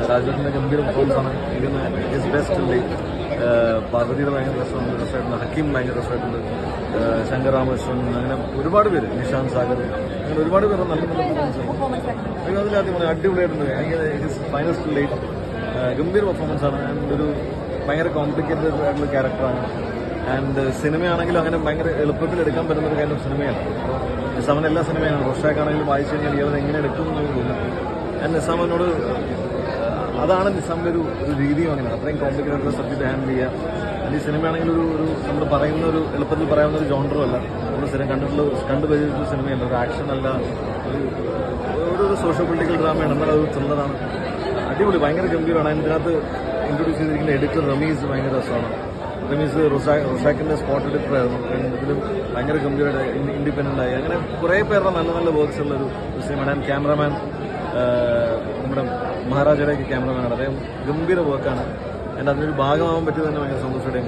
രാജേഷിന്റെ ഗംഭീര പെർഫോമൻസാണ്. His best ഉണ്ട്. പാർവതിയുടെ ഭയങ്കര രസമായിട്ടുണ്ട്. ഹക്കീം ഭയങ്കര രസമായിട്ടുണ്ട്. ശങ്കർ രാമകൃഷ്ണൻ, അങ്ങനെ ഒരുപാട് പേര്, നിഷാന്ത് സാഗർ, അങ്ങനെ ഒരുപാട് പേര് നല്ല നല്ല പെർഫോമൻസ് ആണ്. അതിലാദ്യം അടിപൊളിയായിട്ടുണ്ട്. ഹിസ് ഫൈനസ്റ്റ് ലേറ്റ് ഗംഭീര പെർഫോമൻസാണ്. ആൻഡ് ഒരു ഭയങ്കര കോംപ്ലിക്കേറ്റഡ് ആയിട്ടുള്ള ക്യാരക്ടറാണ്. ആൻഡ് സിനിമയാണെങ്കിലും അങ്ങനെ ഭയങ്കര എളുപ്പത്തിൽ എടുക്കാൻ പറ്റുന്ന ഒരു കാര്യം സിനിമയാണ്. നിസാമിന് എല്ലാ സിനിമയാണ്. റോഷാക്കാണെങ്കിലും വായിച്ചു കഴിഞ്ഞാൽ ഇയാൾ എങ്ങനെ എടുക്കും എന്ന് തോന്നുന്നു. ആൻഡ് നിസാമിനോട് അതാണ് നിസാമിന്റെ ഒരു രീതിയും. അങ്ങനെ അത്രയും കോംപ്ലിക്കേറ്റഡ് സബ്ജക്ട് ഹാൻഡിൽ ചെയ്യുക. ഈ സിനിമയാണെങ്കിൽ ഒരു നമ്മൾ പറയുന്ന ഒരു എളുപ്പത്തിൽ പറയാവുന്ന ഒരു ജോണ്ടറും അല്ല. നമ്മൾ സ്ഥിരം കണ്ടുപരിചിച്ച സിനിമയല്ല. ഒരു ആക്ഷൻ അല്ല, ഒരു സോഷ്യോ പൊളിറ്റിക്കൽ ഡ്രാമയാണ്. എന്നാൽ അത് ത്രില്ലറാണ്. അടിപൊളി, ഭയങ്കര ഗംഭീരമാണ്. അതിനകത്ത് ഇൻട്രൊഡ്യൂസ് ചെയ്തിരിക്കുന്ന എഡിറ്റർ റമീസ് ഭയങ്കര രസമാണ്. റമീസ് റൊസാക്കിന്റെ സ്പോട്ട് എഡിറ്ററായിരുന്നു. ഇതിലും ഭയങ്കര ഗംഭീരമായിട്ട് ഇൻഡിപെൻഡന്റ് ആയി. അങ്ങനെ കുറേ പേരുടെ നല്ല നല്ല വർക്ക്സ് ഉള്ള ഒരു സിനിമയാണ്. ആൻഡ് ക്യാമറമാൻ നമ്മുടെ മഹാരാജയുടെ ക്യാമറമാനാണ്. അദ്ദേഹം ഗംഭീര വർക്കാണ്. ആൻഡ് അതിനൊരു ഭാഗമാവാൻ പറ്റിയത് തന്നെ ഭയങ്കര സന്തോഷമായിട്ട്